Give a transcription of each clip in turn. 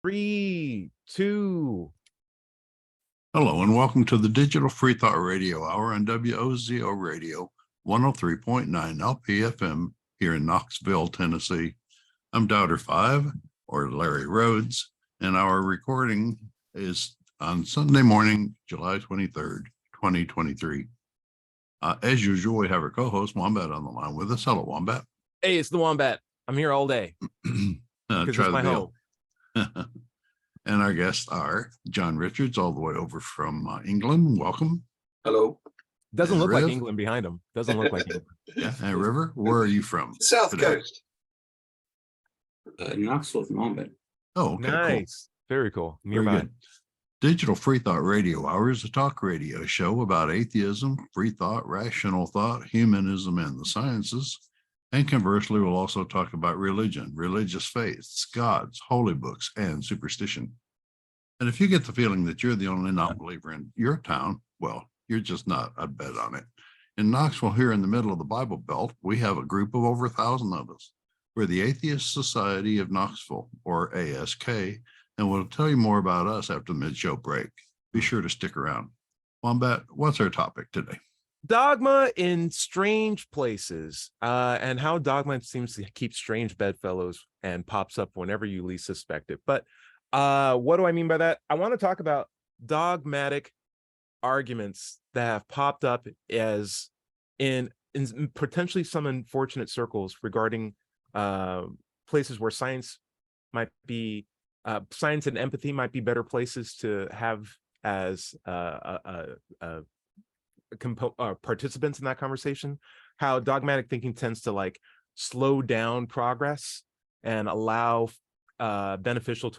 Three, two. Hello and welcome to the Digital Free Thought Radio Hour on WOZO Radio 103.9 LPFM here in Knoxville, Tennessee. I'm Doubter 5, or Larry Rhodes, and our recording is on Sunday morning, July 23rd, 2023. As usual, we have our co-host Wombat on the line with us. Hello, Wombat. Hey, it's the Wombat. I'm here all day. Try it's the my deal. home. And our guests are John Richards, all the way over from England. Welcome. Hello. Doesn't And look Riv. like England behind him. Doesn't look like England. Yeah, and River, where are you from? South today? Coast. Knoxville at the moment. Oh, okay, Nice. Very cool. cool. Very Nearby. good. Digital Free Thought Radio Hour is a talk radio show about atheism, free thought, rational thought, humanism, and the sciences. And conversely, we'll also talk about religion, religious faiths, gods, holy books, and superstition. And if you get the feeling that you're the only non-believer in your town, well, you're just not. I'd bet on it. In Knoxville, here in the middle of the Bible Belt, we have a group of over 1,000 of us. We're the Atheist Society of Knoxville, or ASK, and we'll tell you more about us after the mid-show break. Be sure to stick around. Wombat, what's our topic today? Dogma in strange places, and how Dogma seems to keep strange bedfellows and pops up whenever you least suspect it. But what do I mean by that? I want to talk about dogmatic arguments that have popped up as in potentially some unfortunate circles regarding places where science might be, science and empathy might be better places to have as participants in that conversation. How dogmatic thinking tends to like slow down progress and allow beneficial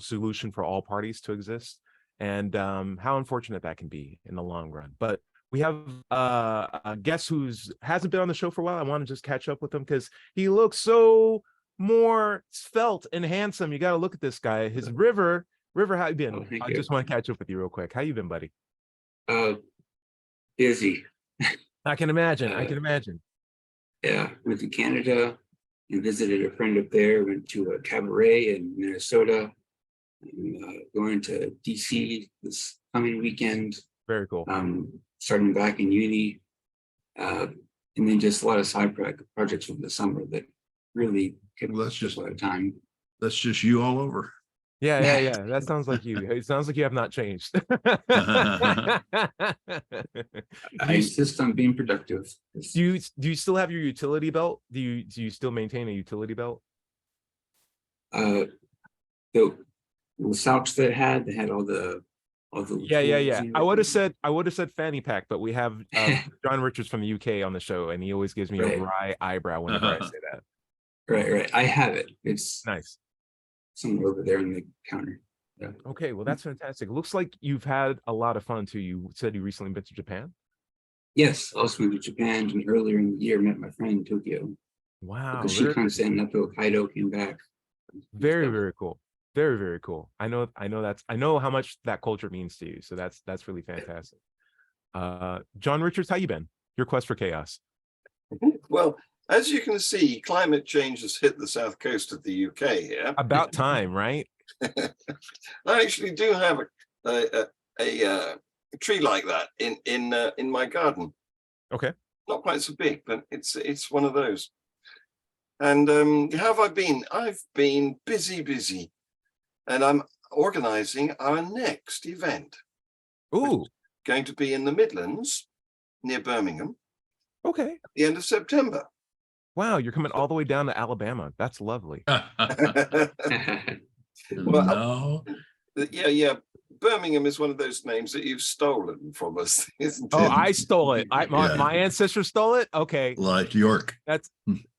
solution for all parties to exist, and how unfortunate that can be in the long run. But we have a guest who's hasn't been on the show for a while. I want to just catch up with him because he looks so more svelte and handsome. You got to look at this guy. His River, how you been? Oh, thank I you. just want to catch up with you real quick. How you been, buddy? Busy. I can imagine. Yeah, went to Canada and visited a friend up there. Went to a cabaret in Minnesota. And, going to DC this coming weekend. Very cool. Starting back in uni, and then just a lot of side projects over the summer that really kept Well, that's just a lot of time. That's just you all over. Yeah. That sounds like you. It sounds like you have not changed. I insist on being productive. Do you still have your utility belt? Do you still maintain a utility belt? The socks that they had all the Yeah. I would have said fanny pack, but we have John Richards from the UK on the show, and he always gives me a wry eyebrow whenever I say that. Right. I have it. It's Nice. somewhere over there on the counter. Yeah. Okay, well that's fantastic. Looks like you've had a lot of fun too. You said you recently been to Japan. Yes, also went to Japan, and earlier in the year met my friend in Tokyo. Wow, Because she kind of ended up to Hokkaido, came back. very cool. Very cool. I know how much that culture means to you. So that's really fantastic. John Richards, how you been? Your quest for chaos. Well, as you can see, climate change has hit the south coast of the UK here. About time, right? I actually do have a tree like that in my garden. Okay. Not quite so big, but it's one of those. And how have I been? I've been busy, and I'm organizing our next event. Ooh. Going to be in the Midlands, near Birmingham, Okay. at the end of September. Wow, you're coming all the way down to Alabama. That's lovely. Well, yeah. Birmingham is one of those names that you've stolen from us, isn't it? Oh, I stole it. My ancestors stole it. Okay, Like York. that's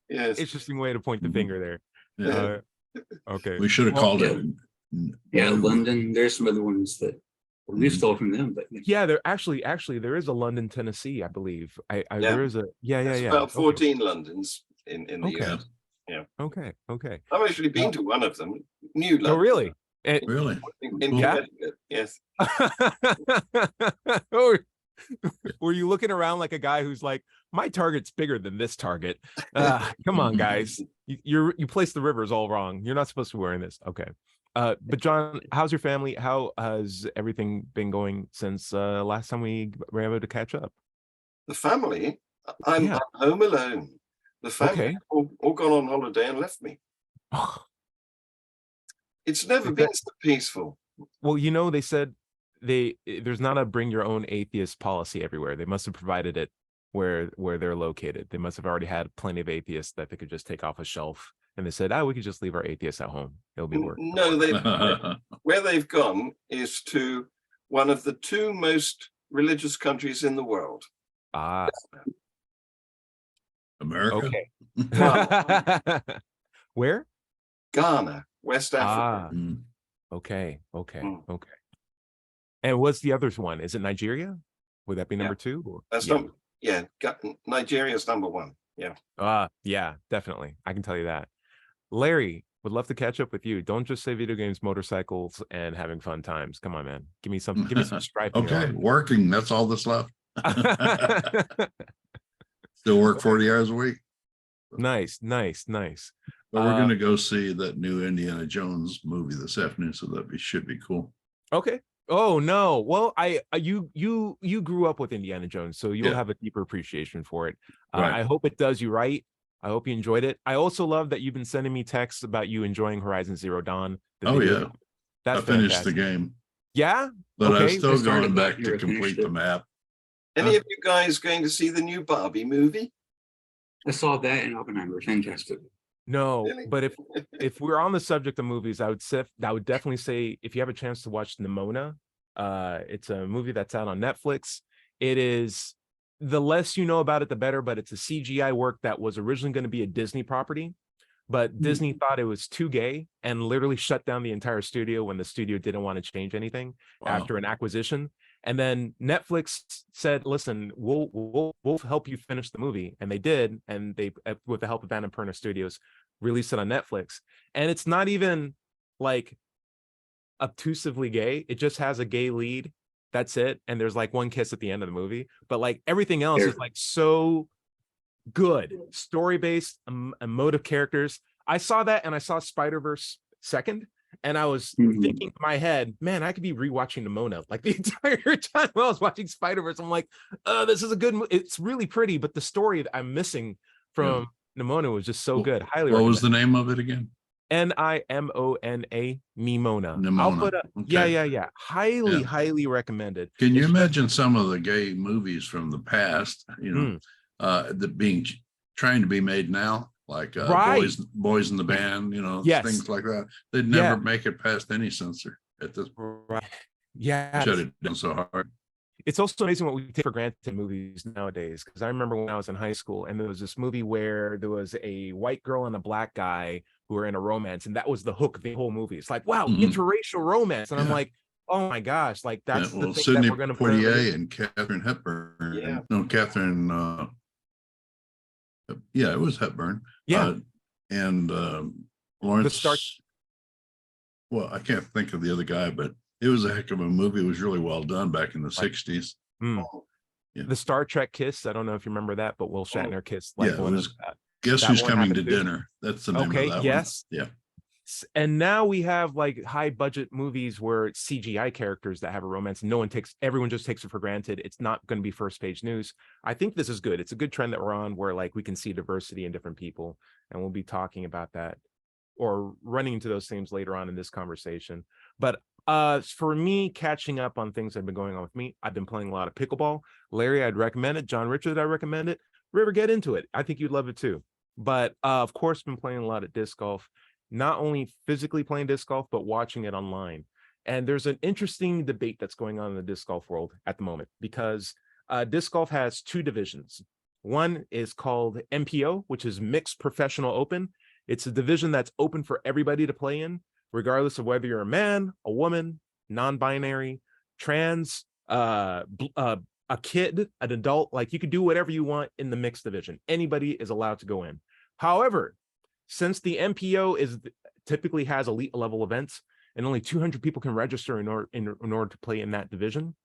Yes. interesting way to point the finger there. Yeah. Okay. We should have called it. Yeah, London. There's some other ones that we stole from them, but Yeah, there actually there is a London, Tennessee, I believe. There is a There's about 14 Londons in the Okay. US. Yeah. Okay. I've actually been to one of them, New London. Oh, really? Really? In Yeah? Connecticut, yes. Were you looking around like a guy who's like, my target's bigger than this target? Come on, guys. You placed the rivers all wrong. You're not supposed to be wearing this. Okay. But John, how's your family? How has everything been going since last time we were able to catch up? The family, I'm Yeah. home alone. The family Okay. all gone on holiday and left me. It's never been so peaceful. Well, you know, they said there's not a bring your own atheist policy everywhere. They must have provided it where they're located. They must have already had plenty of atheists that they could just take off a shelf. And they said, oh, we could just leave our atheists at home. It'll be work. No, where they've gone is to one of the two most religious countries in the world. Ah, America. okay. Where? Ghana, West Africa. Ah, Mm. okay, okay, Mm. okay. And what's the other one? Is it Nigeria? Would that be number two? Or- That's yeah. Nigeria's number one. Yeah. Yeah, definitely. I can tell you that. Larry, would love to catch up with you. Don't just say video games, motorcycles, and having fun times. Come on, man. Give me some stripe. in your Okay, arm. working. That's all that's left. Still work 40 hours a week. Nice. But we're going to go see that new Indiana Jones movie this afternoon, so should be cool. Okay. Oh no. Well, you grew up with Indiana Jones, so you'll have a deeper appreciation for it. Right. I hope it does you right. I hope you enjoyed it. I also love that you've been sending me texts about you enjoying Horizon Zero Dawn. Oh yeah, that's I finished fantastic. the game. Yeah, But okay. I'm still started going back that, to never complete finished the it. map. Any of you guys going to see the new Barbie movie? I saw that in Oppenheimer. Fantastic. No, Really? but if we're on the subject of movies, I would definitely say if you have a chance to watch Nimona, it's a movie that's out on Netflix. It is, the less you know about it, the better, but it's a CGI work that was originally going to be a Disney property, but Disney thought it was too gay and literally shut down the entire studio when the studio didn't want to change anything after an acquisition. And then Netflix said, listen, we'll help you finish the movie. And they did. And they, with the help of Annapurna Studios, released it on Netflix. And it's not even like obtrusively gay. It just has a gay lead. That's it. And there's like one kiss at the end of the movie. But like everything else is like so good. Story-based, emotive characters. I saw that and I saw Spider-Verse second. And I was thinking in my head, man, I could be rewatching Nimona like the entire time while I was watching Spider-Verse. I'm like, this is a good movie. It's really pretty, but the story that I'm missing from Nimona was just so good. Highly recommend. What was the name of it again? Nimona, Nimona. Nimona. I'll put Okay. Yeah. Highly recommended. Can you imagine some of the gay movies from the past, that trying to be made now? Like boys in the band, things like that. They'd never make it past any censor at this point. Right. Yeah. Shut it down so hard. It's also amazing what we take for granted in movies nowadays. Because I remember when I was in high school and there was this movie where there was a white girl and a black guy who were in a romance, and that was the hook of the whole movie. It's like, wow, interracial romance. And I'm like, oh my gosh, like that's the thing Sidney that we're going to Poitier and Katharine Hepburn. Yeah. No, Katharine. It was Hepburn. Yeah. And Lawrence. Well, I can't think of the other guy, but it was a heck of a movie. It was really well done back in the 60s. The Star Trek kiss. I don't know if you remember that, but Will Shatner kissed like it one was, of that. Guess Who's Coming to Dinner? That's the name of that yes. one. Yeah. And now we have like high budget movies where it's CGI characters that have a romance. Everyone just takes it for granted. It's not going to be first page news. I think this is good. It's a good trend that we're on where like we can see diversity in different people. And we'll be talking about that or running into those themes later on in this conversation. But for me, catching up on things that have been going on with me, I've been playing a lot of pickleball. Larry, I'd recommend it. John Richard, I recommend it. River, get into it. I think you'd love it too. But of course, been playing a lot of disc golf. Not only physically playing disc golf, but watching it online. And there's an interesting debate that's going on in the disc golf world at the moment because disc golf has two divisions. One is called MPO, which is Mixed Professional Open. It's a division that's open for everybody to play in, regardless of whether you're a man, a woman, non-binary, trans, a kid, an adult. Like you could do whatever you want in the mixed division. Anybody is allowed to go in. However, since the MPO typically has elite level events and only 200 people can register in order to play in that division,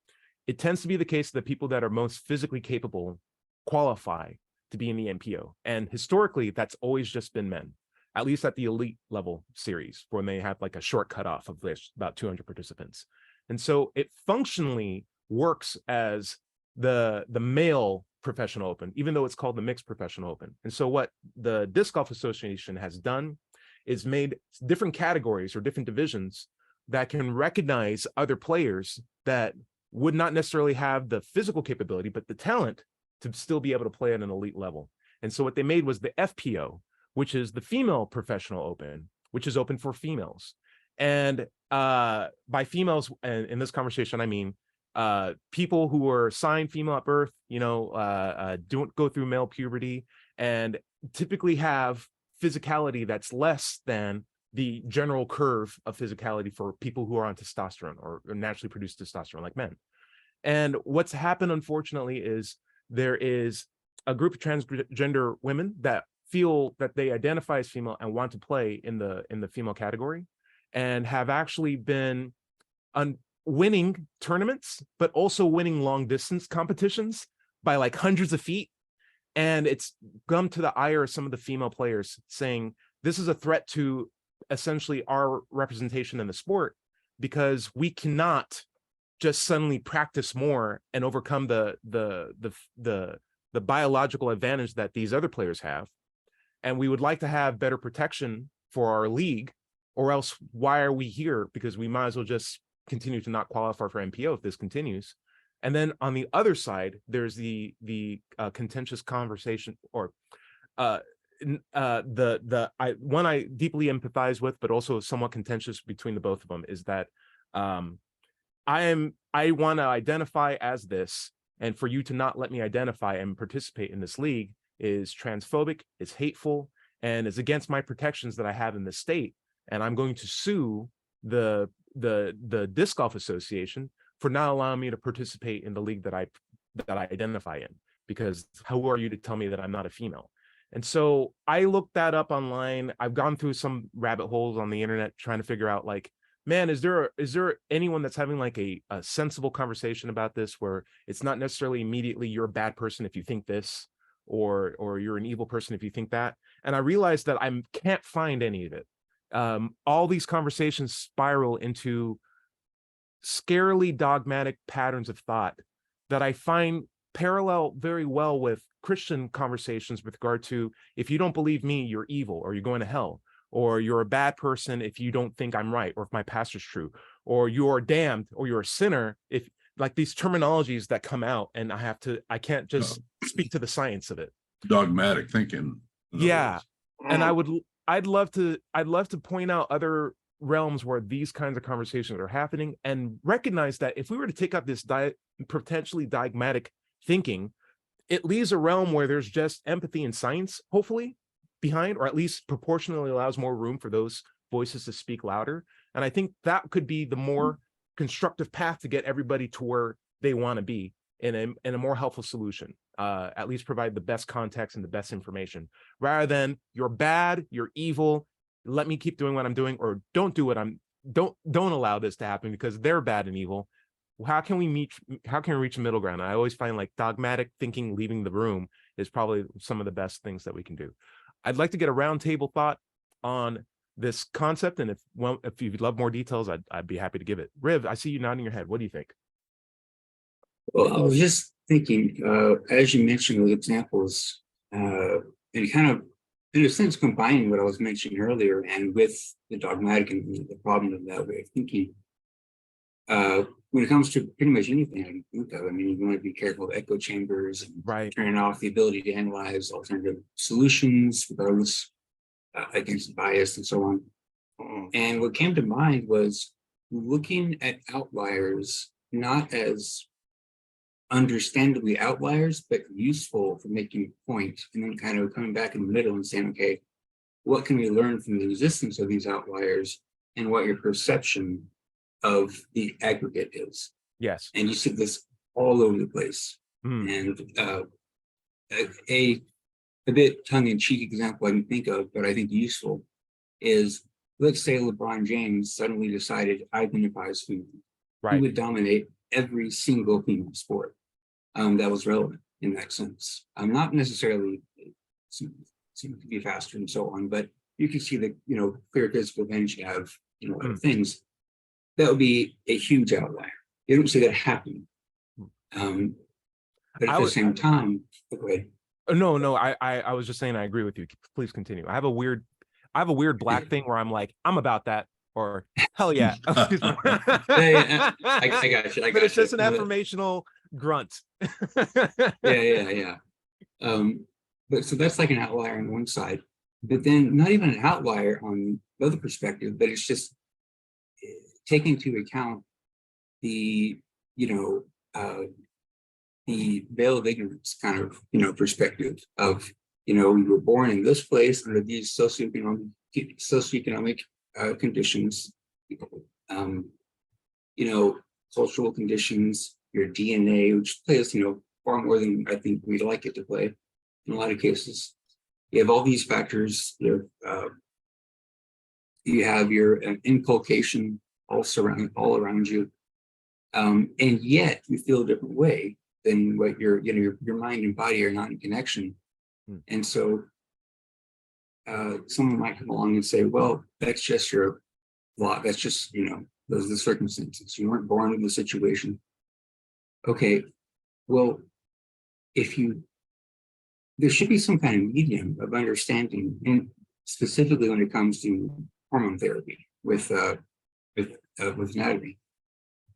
it tends to be the case that people that are most physically capable qualify to be in the MPO. And historically, that's always just been men. at least at the elite level series, when they have like a short cutoff of this, about 200 participants. And so it functionally works as the male professional open, even though it's called the mixed professional open. And so what the Disc Golf Association has done is made different categories or different divisions that can recognize other players that would not necessarily have the physical capability, but the talent to still be able to play at an elite level. And so what they made was the FPO, which is the female professional open, which is open for females. And by females, and in this conversation, I mean people who are assigned female at birth, don't go through male puberty, and typically have physicality that's less than the general curve of physicality for people who are on testosterone or naturally produced testosterone like men. And what's happened, unfortunately, is there is a group of transgender women that feel that they identify as female and want to play in the female category, and have actually been winning tournaments, but also winning long distance competitions by like hundreds of feet. And it's come to the ire of some of the female players, saying this is a threat to essentially our representation in the sport, because we cannot just suddenly practice more and overcome the biological advantage that these other players have. And we would like to have better protection for our league, or else why are we here? Because we might as well just continue to not qualify for MPO if this continues. And then on the other side, there's the contentious conversation, or one I deeply empathize with, but also somewhat contentious between the both of them, is that I want to identify as this, and for you to not let me identify and participate in this league is transphobic, is hateful, and is against my protections that I have in the state. And I'm going to sue the Disc Golf Association for not allowing me to participate in the league that I identify in, because who are you to tell me that I'm not a female? And so I looked that up online. I've gone through some rabbit holes on the internet trying to figure out, like, man, is there anyone that's having like a sensible conversation about this, where it's not necessarily immediately you're a bad person if you think this, or you're an evil person if you think that. And I realized that I can't find any of it. All these conversations spiral into scarily dogmatic patterns of thought that I find parallel very well with Christian conversations with regard to, if you don't believe me, you're evil, or you're going to hell, or you're a bad person if you don't think I'm right, or if my pastor's true, or you're damned, or you're a sinner. If, like, these terminologies that come out, and I can't just speak to the science of it. Dogmatic thinking. Yeah. And I'd love to point out other realms where these kinds of conversations are happening, and recognize that if we were to take up this potentially dogmatic thinking, it leaves a realm where there's just empathy and science, hopefully, behind, or at least proportionally allows more room for those voices to speak louder. And I think that could be the more constructive path to get everybody to where they want to be in a more helpful solution. At least provide the best context and the best information, rather than you're bad, you're evil, let me keep doing what I'm doing, or don't do what don't allow this to happen because they're bad and evil. How can we reach a middle ground? And I always find like dogmatic thinking, leaving the room, is probably some of the best things that we can do. I'd like to get a roundtable thought on this concept, and if you'd love more details, I'd be happy to give it. Riv, I see you nodding your head. What do you think? Well, I was just thinking, as you mentioned those examples, and kind of, in a sense, combining what I was mentioning earlier, and with the dogmatic and the problem of that way of thinking, when it comes to pretty much anything I can think of, I mean, you want to be careful of echo chambers and turning off the ability to analyze alternative solutions, regardless, against bias and so on. And what came to mind was looking at outliers, not as understandably outliers, but useful for making a point, and then kind of coming back in the middle and saying, okay, what can we learn from the existence of these outliers, and what your perception of the aggregate is? Yes. And you see this all over the place. And a bit tongue-in-cheek example I can think of, but I think useful, is, let's say LeBron James suddenly decided to identify as female. He would dominate every single female sport that was relevant in that sense. Not necessarily seem to be faster and so on, but you can see the, clear physical evidence you have, other things. That would be a huge outlier. You don't see that happen. But at the same time, go ahead. No, I was just saying I agree with you. Please continue. I have a weird black thing where I'm like, I'm about that, or hell yeah. Yeah, I got you. But it's just an affirmational grunt. Yeah. But so that's like an outlier on one side, but then not even an outlier on the other perspective, but it's just taking into account the, the veil of ignorance kind of, perspective of, we were born in this place under these socioeconomic conditions, cultural conditions, your DNA, which plays, far more than I think we'd like it to play in a lot of cases. You have all these factors. You have your inculcation all around you, and yet you feel a different way than what your mind and body are not in connection. And so someone might come along and say, well, that's just your lot. That's just, those are the circumstances. You weren't born in the situation. Okay, well, there should be some kind of medium of understanding, and specifically when it comes to hormone therapy with anatomy.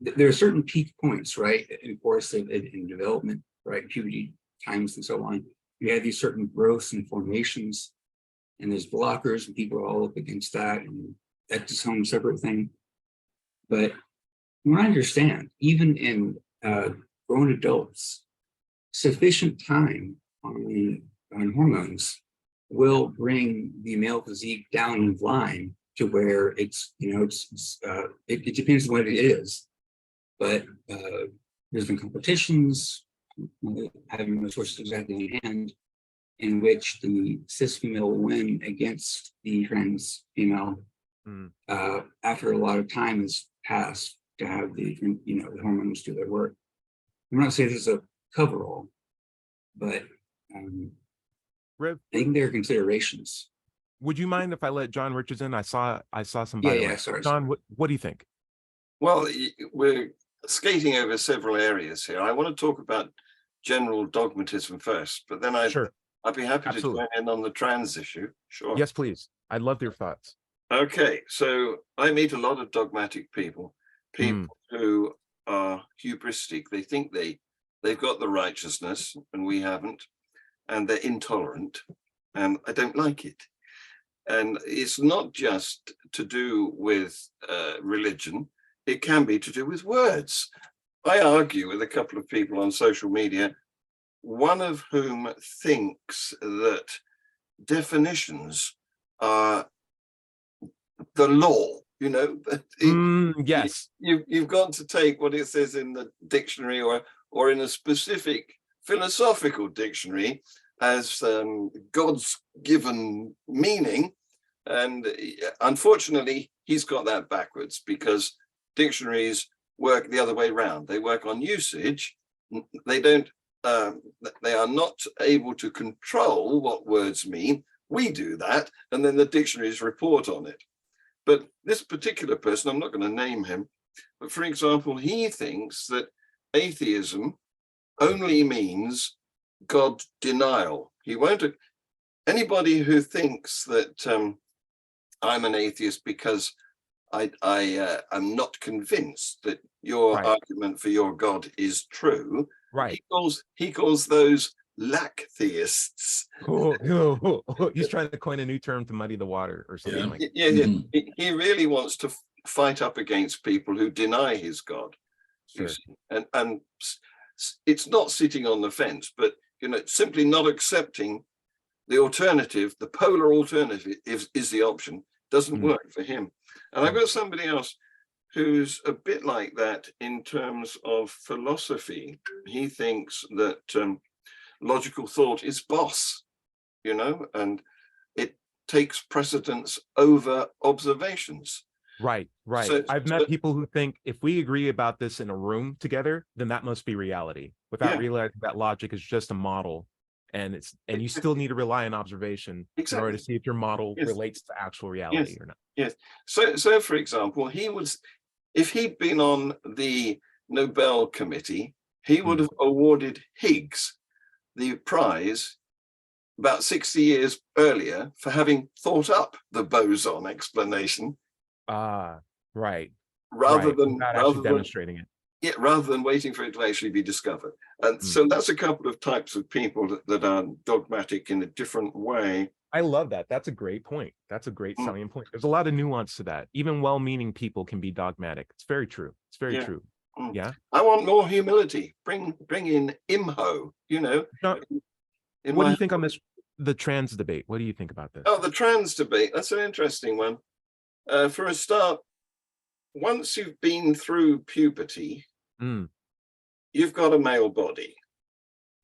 There are certain peak points, right? And of course, in development, right, puberty times and so on. You have these certain growths and formations, and there's blockers, and people are all up against that, and that's its own separate thing. But you want to understand, even in grown adults, sufficient time on hormones will bring the male physique down in line to where it's, it depends on what it is. But there's been competitions, having the sources exactly in hand, in which the cis female will win against the trans female after a lot of time has passed to have the hormones do their work. I'm not saying this is a coverall, but Riv, I think there are considerations. would you mind if I let John Richards in? I saw some. Sorry. John, what do you think? Well, we're skating over several areas here. I want to talk about general dogmatism first, but then I'd be happy to join in on the trans issue. Sure. Yes, please. I'd love your thoughts. Okay, so I meet a lot of dogmatic people who are hubristic. They think they've got the righteousness and we haven't, and they're intolerant, and I don't like it. And it's not just to do with religion. It can be to do with words. I argue with a couple of people on social media, one of whom thinks that definitions are the law. Yes. You've got to take what it says in the dictionary or in a specific philosophical dictionary as God's given meaning. And unfortunately, he's got that backwards, because dictionaries work the other way around. They work on usage. They don't. They are not able to control what words mean. We do that, and then the dictionaries report on it. But this particular person, I'm not going to name him, but for example, he thinks that atheism only means God denial. He won't. Anybody who thinks that I'm an atheist because I am not convinced that your argument for your God is true. Right. He calls those lack theists. He's trying to coin a new term to muddy the water or something like that. Yeah. He really wants to fight up against people who deny his God. Sure. And it's not sitting on the fence, but simply not accepting the alternative, the polar alternative is the option, doesn't work for him. And I've got somebody else who's a bit like that in terms of philosophy. He thinks that logical thought is boss, and it takes precedence over observations. Right. So, I've met people who think if we agree about this in a room together, then that must be reality, without realizing that logic is just a model and you still need to rely on observation in order to see if your model relates to actual reality or not. Yes. So for example, if he'd been on the Nobel Committee, he would have awarded Higgs the prize about 60 years earlier for having thought up the boson explanation. Right. Rather than demonstrating it. Yeah, rather than waiting for it to actually be discovered. And so that's a couple of types of people that are dogmatic in a different way. I love that. That's a great point. That's a great salient point. There's a lot of nuance to that. Even well-meaning people can be dogmatic. It's very true. It's very true. Yeah. I want more humility. Bring in Imho, Now, what do you think on the trans debate? What do you think about this? Oh, the trans debate. That's an interesting one. For a start, once you've been through puberty, you've got a male body.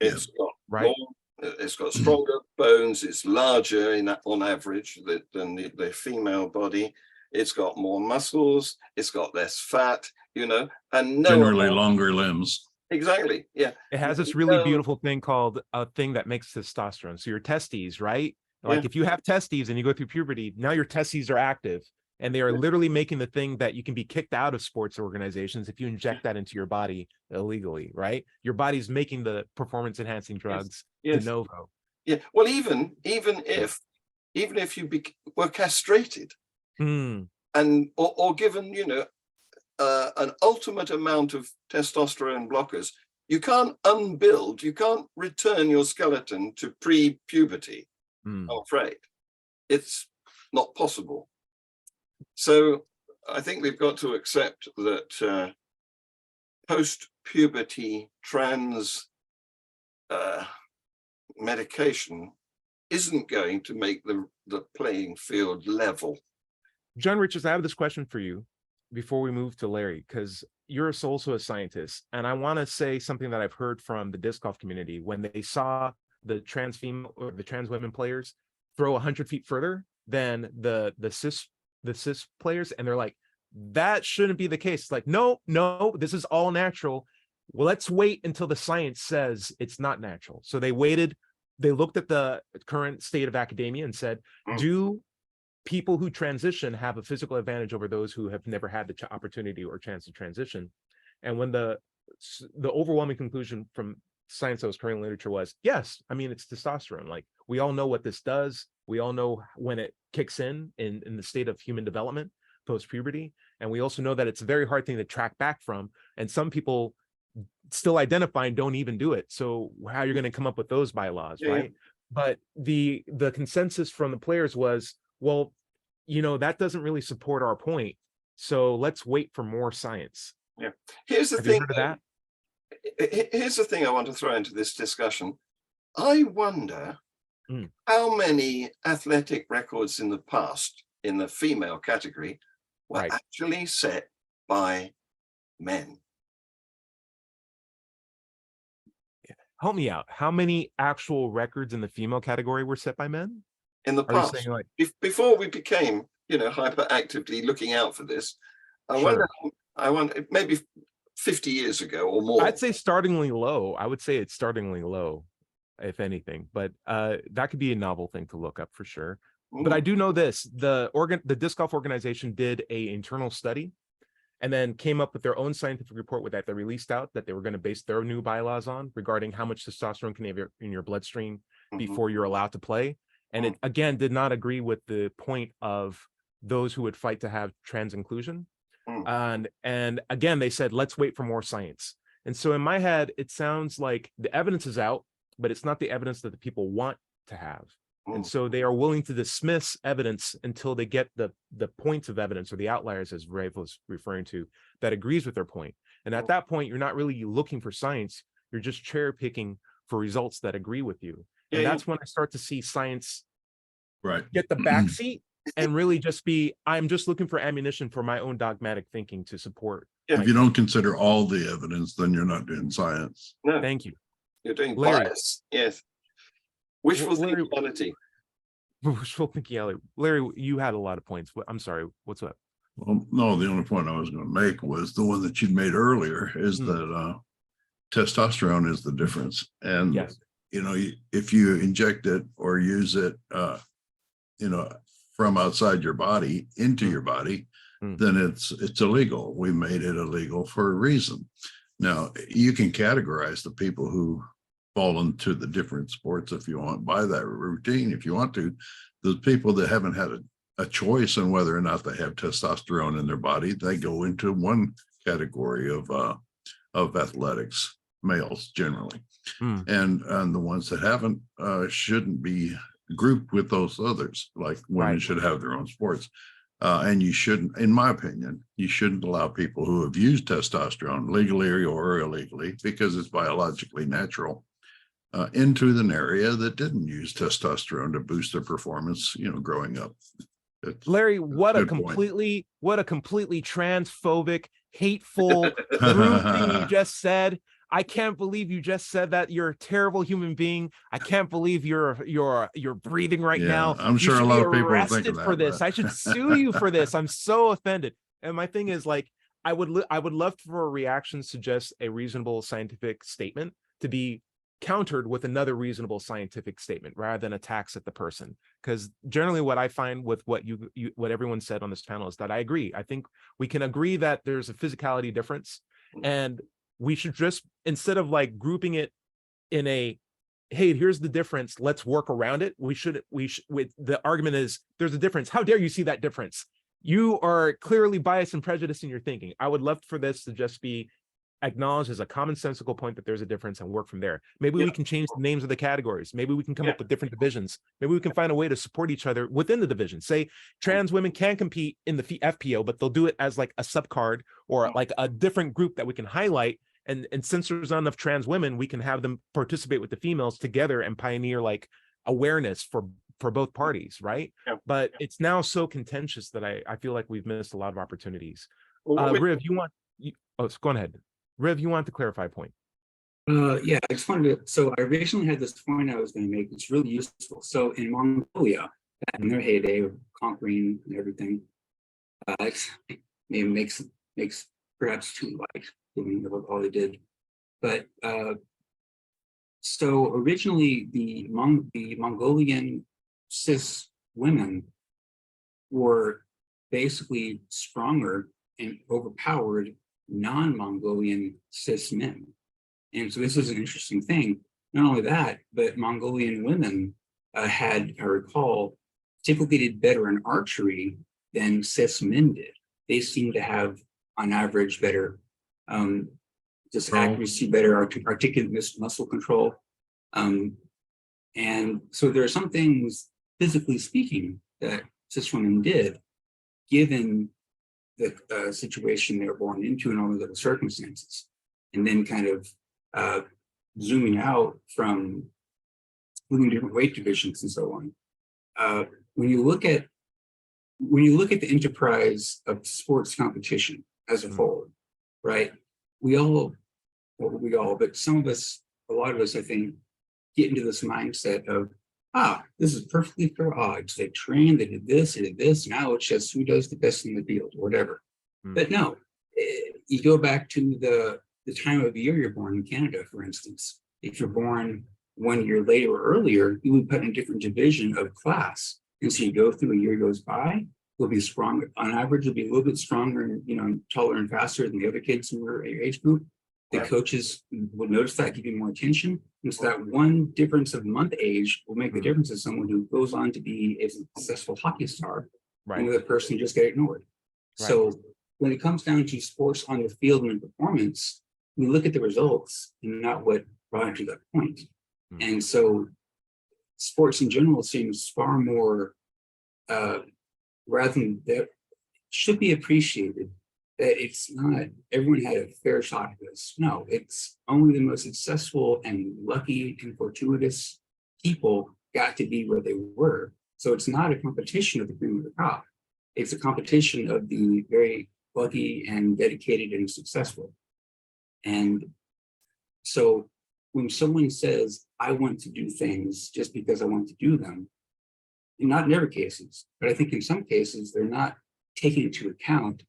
It's got more, it's got stronger bones. It's larger on average than the female body. It's got more muscles. It's got less fat, and generally longer limbs. Exactly. Yeah. It has this really beautiful thing called a thing that makes testosterone. So your testes, right? Like if you have testes and you go through puberty, now your testes are active. And they are literally making the thing that you can be kicked out of sports organizations if you inject that into your body illegally, right? Your body's making the performance enhancing drugs de novo. Yeah. Well, even if you were castrated and or given, an ultimate amount of testosterone blockers, you can't unbuild, you can't return your skeleton to pre-puberty. I'm afraid it's not possible. So I think we've got to accept that post-puberty trans medication isn't going to make the playing field level. John Richards, I have this question for you before we move to Larry, because you're also a scientist. And I want to say something that I've heard from the disc golf community when they saw the trans female or the trans women players throw 100 feet further than the cis players, and they're like, that shouldn't be the case. It's like, no, this is all natural. Well, let's wait until the science says it's not natural. So they waited, they looked at the current state of academia and said, do people who transition have a physical advantage over those who have never had the opportunity or chance to transition? And when the overwhelming conclusion from science that was current literature was, yes, I mean, it's testosterone. Like, we all know what this does. We all know when it kicks in the state of human development post-puberty. And we also know that it's a very hard thing to track back from. And some people still identify and don't even do it. So how you're going to come up with those bylaws, right? But the consensus from the players was, well, that doesn't really support our point. So let's wait for more science. Yeah. Here's the Have thing. you heard of that? Here's the thing I want to throw into this discussion. I wonder how many athletic records in the past in the female category were actually set by men. Help me out. How many actual records in the female category were set by men? In the past, before we became, hyperactively looking out for this, I wonder, maybe 50 years ago or more. I'd say startlingly low. I would say it's startlingly low, if anything, but that could be a novel thing to look up for sure. But I do know this, the disc golf organization did a internal study and then came up with their own scientific report that they released out that they were going to base their new bylaws on regarding how much testosterone can have in your bloodstream before you're allowed to play. And it, again, did not agree with the point of those who would fight to have trans inclusion. And again, they said, let's wait for more science. And so in my head, it sounds like the evidence is out, but it's not the evidence that the people want to have. And so they are willing to dismiss evidence until they get the points of evidence, or the outliers, as Rav was referring to, that agrees with their point. And at that point, you're not really looking for science. You're just cherry picking for results that agree with you. And that's when I start to see science get the backseat and really just be, I'm just looking for ammunition for my own dogmatic thinking to support. If you don't consider all the evidence, then you're not doing science. No. Thank you. You're doing Larry. bias. Yes. Wishful thinking. Wishful thinking. Larry, you had a lot of points. I'm sorry. What's up? Well, no, the only point I was going to make was the one that you'd made earlier, is that testosterone is the difference. And if you inject it or use it, from outside your body into your body, then it's illegal. We made it illegal for a reason. Now, you can categorize the people who fall into the different sports if you want, by that routine, if you want to. The people that haven't had a choice on whether or not they have testosterone in their body, they go into one category of athletics, males generally. And the ones that haven't shouldn't be grouped with those others, like women should have their own sports. And you shouldn't, in my opinion, you shouldn't allow people who have used testosterone legally or illegally, because it's biologically natural, into an area that didn't use testosterone to boost their performance, growing up. Larry, what a completely transphobic, hateful, rude thing you just said. I can't believe you just said that. You're a terrible human being. I can't believe you're breathing right now. I'm sure a lot of people are thinking for this. I should sue you for this. I'm so offended. And my thing is, like, I would love for reactions to just a reasonable scientific statement to be countered with another reasonable scientific statement rather than attacks at the person. Because generally what I find with what what everyone said on this panel is that I agree. I think we can agree that there's a physicality difference, and we should just, instead of like grouping it in a, hey, here's the difference, let's work around it. The argument is there's a difference. How dare you see that difference? You are clearly biased and prejudiced in your thinking. I would love for this to just be acknowledged as a commonsensical point that there's a difference and work from there. Maybe we can change the names of the categories. Maybe we can come up with different divisions. Maybe we can find a way to support each other within the division. Say trans women can compete in the FPO, but they'll do it as like a subcard or like a different group that we can highlight. And since there's not enough trans women, we can have them participate with the females together and pioneer like awareness for both parties, right? But it's now so contentious that I feel like we've missed a lot of opportunities. Riv, go ahead. Riv, you want to clarify a point? Yeah, I just wanted to, so I originally had this point I was going to make. It's really useful. So in Mongolia, in their heyday of conquering and everything, it makes perhaps too light, given all they did. But so originally the Mongolian cis women were basically stronger and overpowered non-Mongolian cis men. And so this is an interesting thing. Not only that, but Mongolian women had, I recall, typically did better in archery than cis men did. They seem to have, on average, better just accuracy, better articulate muscle control. And so there are some things, physically speaking, that cis women did, given the situation they were born into and all the other circumstances. And then kind of zooming out from moving different weight divisions and so on. When you look at the enterprise of sports competition as a whole, right? But some of us, a lot of us, I think, get into this mindset of, this is perfectly fair odds. They trained, they did this, now it's just who does the best in the field, or whatever. But no, you go back to the time of the year you're born in Canada, for instance. If you're born 1 year later or earlier, you would put in a different division of class. And so you go through, a year goes by, you'll be stronger. On average, you'll be a little bit stronger and, taller and faster than the other kids in your age group. The coaches will notice that, give you more attention. And so that one difference of month age will make the difference of someone who goes on to be a successful hockey star, and the person just get ignored. So when it comes down to sports on the field and performance, we look at the results and not what brought it to that point. And so sports in general seems far more, rather than that, should be appreciated. That it's not everyone had a fair shot at this. No, it's only the most successful and lucky and fortuitous people got to be where they were. So it's not a competition of the cream of the crop. It's a competition of the very lucky and dedicated and successful. And so when someone says, I want to do things just because I want to do them, and not in every cases, but I think in some cases, they're not taking into account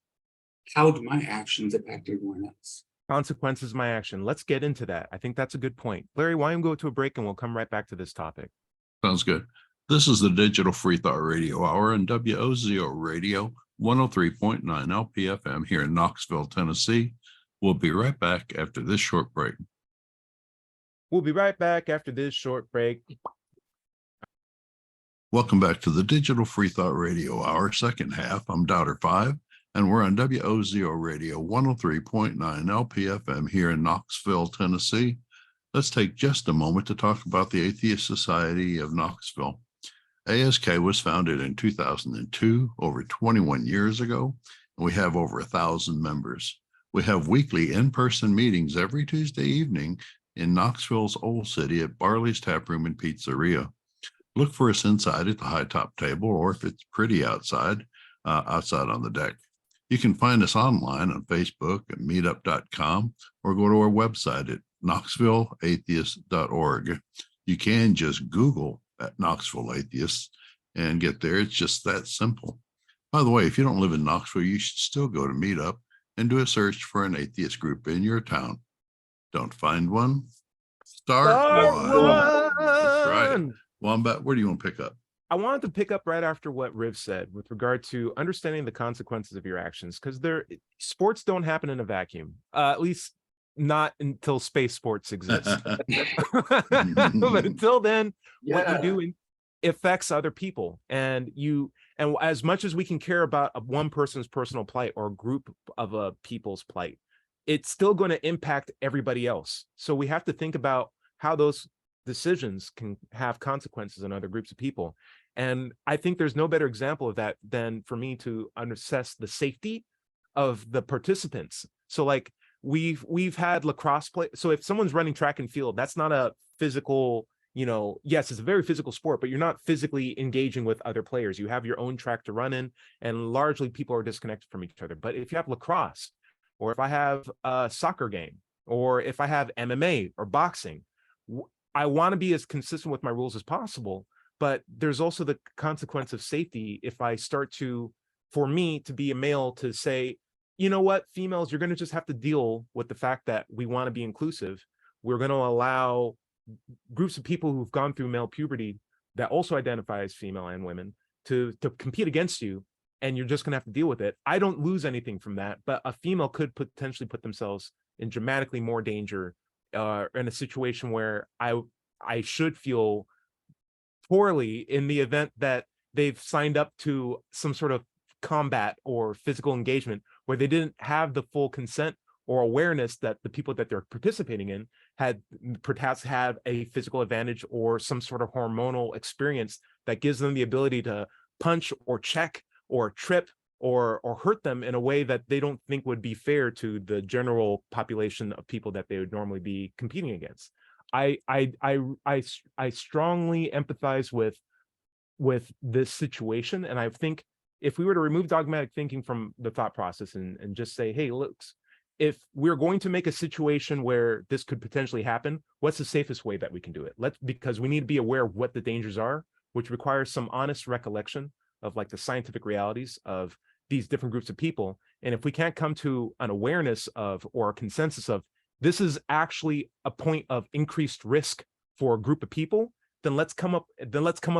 how do my actions impact everyone else? Consequences of my action. Let's get into that. I think that's a good point. Larry, why don't we go to a break and we'll come right back to this topic. Sounds good. This is the Digital Free Thought Radio Hour and WOZO Radio 103.9 LPFM here in Knoxville, Tennessee. We'll be right back after this short break. We'll be right back after this short break. Welcome back to the Digital Free Thought Radio Hour, second half. I'm Doubter 5, and we're on WOZO Radio 103.9 LPFM here in Knoxville, Tennessee. Let's take just a moment to talk about the Atheist Society of Knoxville. ASK was founded in 2002, over 21 years ago, and we have over 1,000 members. We have weekly in-person meetings every Tuesday evening in Knoxville's Old City at Barley's Tap Room and Pizzeria. Look for us inside at the high top table, or if it's pretty outside, outside on the deck. You can find us online on Facebook at meetup.com, or go to our website at knoxvilleatheist.org. You can just Google at Knoxville Atheists and get there. It's just that simple. By the way, if you don't live in Knoxville, you should still go to Meetup and do a search for an atheist group in your town. Don't find one? Start one. That's right. Wombat, where do you want to pick up? I wanted to pick up right after what Riv said with regard to understanding the consequences of your actions, because sports don't happen in a vacuum, at least not until space sports exist. But until then, what you do affects other people, and as much as we can care about one person's personal plight or a group of a people's plight, it's still going to impact everybody else. So we have to think about how those decisions can have consequences in other groups of people. And I think there's no better example of that than for me to assess the safety of the participants. So like we've had lacrosse play. So if someone's running track and field, that's not a physical, yes, it's a very physical sport, but you're not physically engaging with other players. You have your own track to run in, and largely people are disconnected from each other. But if you have lacrosse, or if I have a soccer game, or if I have MMA or boxing, I want to be as consistent with my rules as possible. But there's also the consequence of safety if I start for me to be a male to say, you know what, females, you're going to just have to deal with the fact that we want to be inclusive. We're going to allow groups of people who've gone through male puberty that also identify as female and women to compete against you, and you're just going to have to deal with it. I don't lose anything from that, but a female could potentially put themselves in dramatically more danger in a situation where I should feel poorly in the event that they've signed up to some sort of combat or physical engagement where they didn't have the full consent or awareness that the people that they're participating in had perhaps have a physical advantage or some sort of hormonal experience that gives them the ability to punch or check or trip or hurt them in a way that they don't think would be fair to the general population of people that they would normally be competing against. I strongly empathize with this situation, and I think if we were to remove dogmatic thinking from the thought process and just say, hey, look, if we're going to make a situation where this could potentially happen, what's the safest way that we can do it? Because we need to be aware of what the dangers are, which requires some honest recollection of like the scientific realities of these different groups of people. And if we can't come to an awareness of or a consensus of this is actually a point of increased risk for a group of people, then let's come up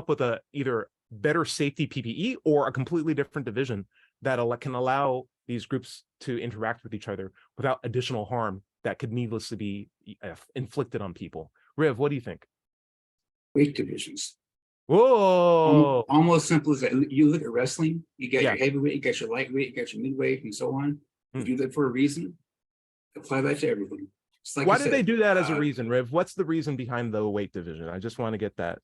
with a either better safety PPE or a completely different division that can allow these groups to interact with each other without additional harm that could needlessly be inflicted on people. Riv, what do you think? Weight divisions. Whoa! Almost simple as that. You look at wrestling, you got Yeah. your heavyweight, you got your lightweight, you got your midweight, and so on. You Hmm. do that for a reason. Apply that to everything. Just like Why I did said, they do that as a reason, Riv? What's the reason behind the weight division? I just want to get that,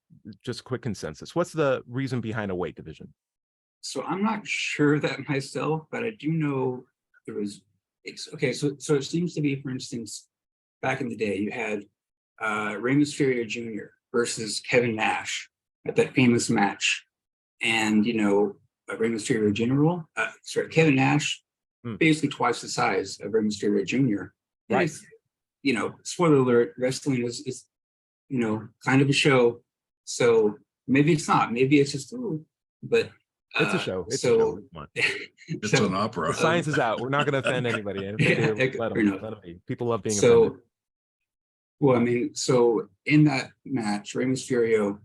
just quick consensus. What's the reason behind a weight division? So I'm not sure that myself, but I do know there was. Okay, so it seems to be, for instance, back in the day, you had Rey Mysterio Jr. versus Kevin Nash at that famous match, and Rey Mysterio Kevin Nash, basically twice the size of Rey Mysterio Jr. Right. Spoiler alert: wrestling is kind of a show. So maybe it's not. Maybe it's just but It's a show. It's a So show. Come on. It's so, an opera. The science is out. We're not going to offend anybody. And if they do, fair let enough. them be. People love being offended. So, well, I mean, so in that match, Rey Mysterio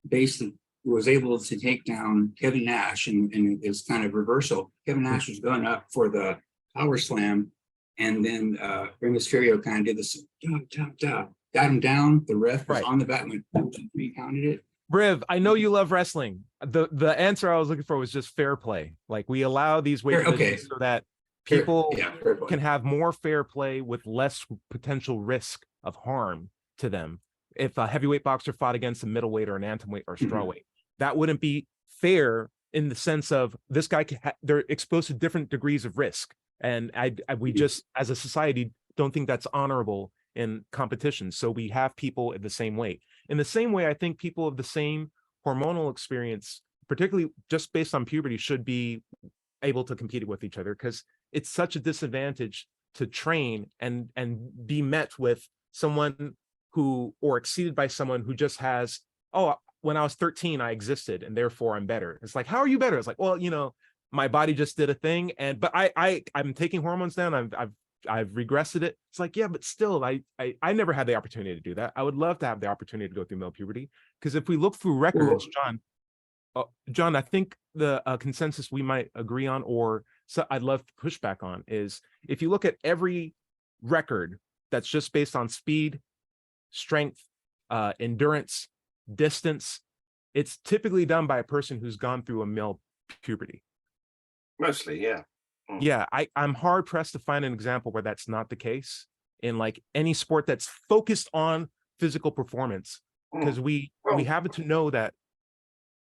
basically was able to take down Kevin Nash, and it's kind of reversal. Kevin Nash was going up for the power slam, and then Rey Mysterio kind of did this, got him down. The ref was Right. on the back when he counted it. Briv, I know you love wrestling. The answer I was looking for was just fair play. Like, we allow these weight Fair, divisions okay. so that people Fair point. can have more fair play with less potential risk of harm to them. If a heavyweight boxer fought against a middleweight or an atomweight or a strawweight, that wouldn't be fair in the sense of this guy they're exposed to different degrees of risk, and we just as a society don't think that's honorable in competition. So we have people at the same weight. In the same way, I think people of the same hormonal experience, particularly just based on puberty, should be able to compete with each other, because it's such a disadvantage to train and be met with someone who, or exceeded by someone who just has, oh, when I was 13 I existed and therefore I'm better. It's like, how are you better? It's like, well, you know, my body just did a thing, and but I'm taking hormones down, I've regressed it. It's like, yeah, but still, I never had the opportunity to do that. I would love to have the opportunity to go through male puberty, because if we look through records, John, I think the consensus we might agree on, or so I'd love to push back on, is if you look at every record that's just based on speed, strength, endurance, distance, it's typically done by a person who's gone through a male puberty. Mostly, yeah. Yeah, I'm hard pressed to find an example where that's not the case in like any sport that's focused on physical performance, because we happen to know that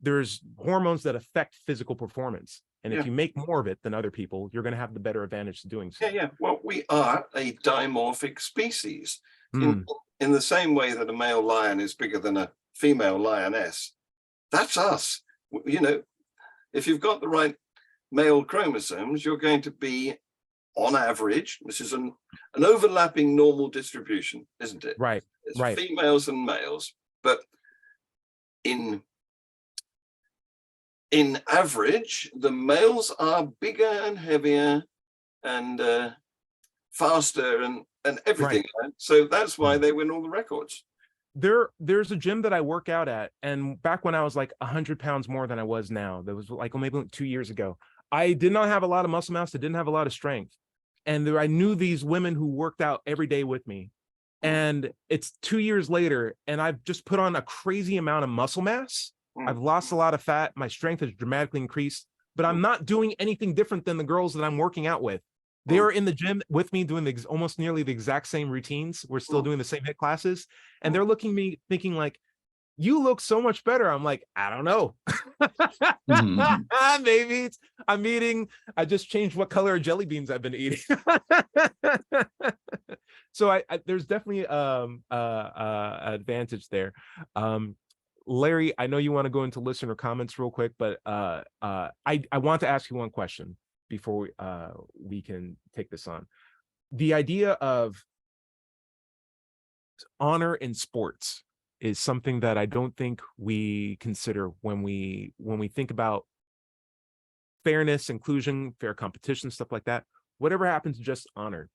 there's hormones that affect physical performance, and if you make more of it than other people, you're going to have the better advantage to doing so. Yeah. Well, we are a dimorphic species in the same way that a male lion is bigger than a female lioness. That's us. You know, if you've got the right male chromosomes, you're going to be, on average, this is an overlapping normal distribution, isn't it? Right. It's right. females and males, but in average, the males are bigger and heavier and faster and everything. Right. So that's why they win all the records. There's a gym that I work out at, and back when I was like 100 pounds more than I was now, that was like maybe 2 years ago, I did not have a lot of muscle mass. I didn't have a lot of strength. And I knew these women who worked out every day with me. And it's 2 years later, and I've just put on a crazy amount of muscle mass. I've lost a lot of fat. My strength has dramatically increased, but I'm not doing anything different than the girls that I'm working out with. They are in the gym with me doing almost nearly the exact same routines. We're still doing the same HIIT classes. And they're looking at me thinking like, you look so much better. I'm like, I don't know. Maybe I'm eating. I just changed what color of jelly beans I've been eating. So there's definitely advantage there. Larry, I know you want to go into listener comments real quick, but I want to ask you one question before we can take this on. The idea of honor in sports is something that I don't think we consider when we think about fairness, inclusion, fair competition, stuff like that. Whatever happens to just honor.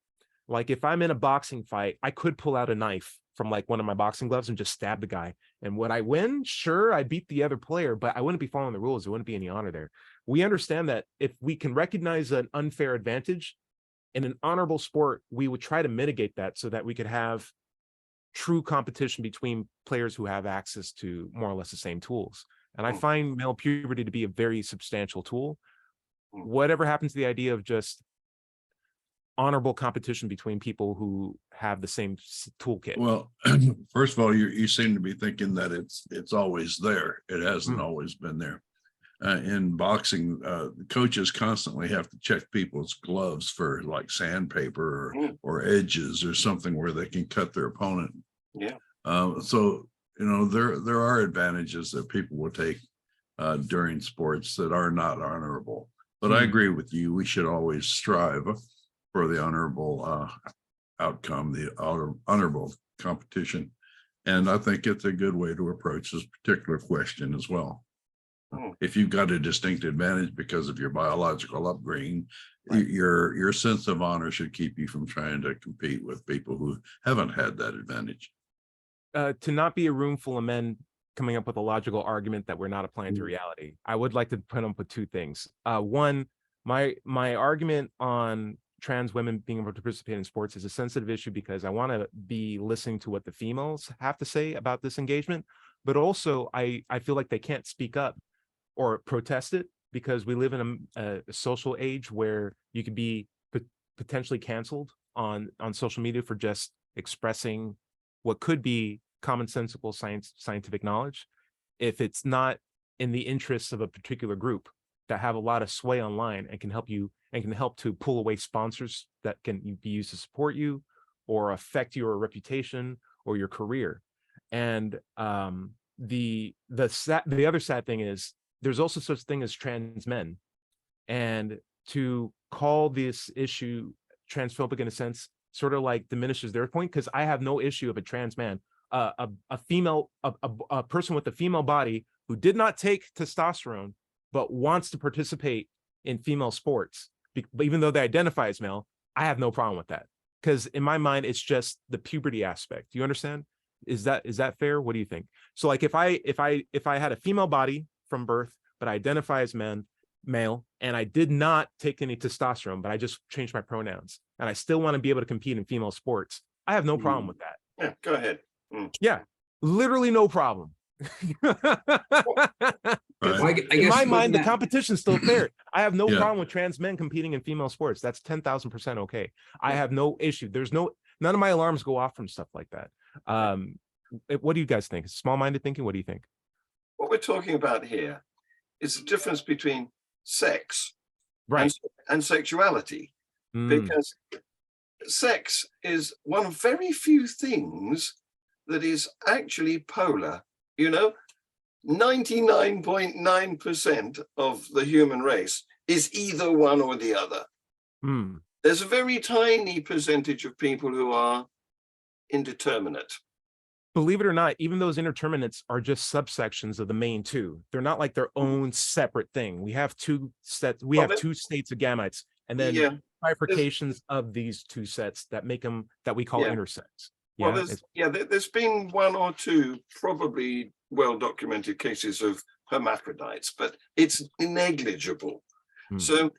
Like if I'm in a boxing fight, I could pull out a knife from like one of my boxing gloves and just stab the guy. And would I win? Sure, I beat the other player, but I wouldn't be following the rules. There wouldn't be any honor there. We understand that if we can recognize an unfair advantage in an honorable sport, we would try to mitigate that so that we could have true competition between players who have access to more or less the same tools. And I find male puberty to be a very substantial tool. Whatever happens to the idea of just honorable competition between people who have the same toolkit? Well, first of all, you seem to be thinking that it's always there. It hasn't always been there. In boxing, coaches constantly have to check people's gloves for like sandpaper or edges or something where they can cut their opponent. Yeah. So you know there are advantages that people will take during sports that are not honorable. But I agree with you. We should always strive for the honorable outcome, the honorable competition. And I think it's a good way to approach this particular question as well. If you've got a distinct advantage because of your biological upbringing, Right. your sense of honor should keep you from trying to compete with people who haven't had that advantage. To not be a room full of men coming up with a logical argument that we're not applying to reality. I would like to put up with two things. One, my argument on trans women being able to participate in sports is a sensitive issue because I want to be listening to what the females have to say about this engagement, but also I feel like they can't speak up or protest it because we live in a social age where you could be potentially canceled on social media for just expressing what could be commonsensical scientific knowledge if it's not in the interests of a particular group that have a lot of sway online and can help you and can help to pull away sponsors that can be used to support you or affect your reputation or your career. And the other sad thing is there's also such thing as trans men, and to call this issue transphobic in a sense sort of like diminishes their point, because I have no issue of a trans man, a person with a female body who did not take testosterone but wants to participate in female sports, even though they identify as male. I have no problem with that, because in my mind it's just the puberty aspect. Do you understand? Is that fair? What do you think? So like if I had a female body from birth but I identify as male, and I did not take any testosterone, but I just changed my pronouns, and I still want to be able to compete in female sports, I have no problem with that. Yeah, go ahead. Yeah, literally no problem. Right. In my mind, the competition's still fair. I have no Yeah. problem with trans men competing in female sports. That's 10,000% okay. I have no issue. None of my alarms go off from stuff like that. What do you guys think? Small-minded thinking? What do you think? What we're talking about here is the difference between sex Right. and sexuality, Mm. because sex is one of very few things that is actually polar. 99.9% of the human race is either one or the other. Mm. There's a very tiny percentage of people who are indeterminate. Believe it or not, even those indeterminates are just subsections of the main two. They're not like their own separate thing. We have two sets. We have two states of gametes, and then bifurcations of these two sets that make them that we call intersex. Well, there's been one or two probably well-documented cases of hermaphrodites, but it's negligible. So,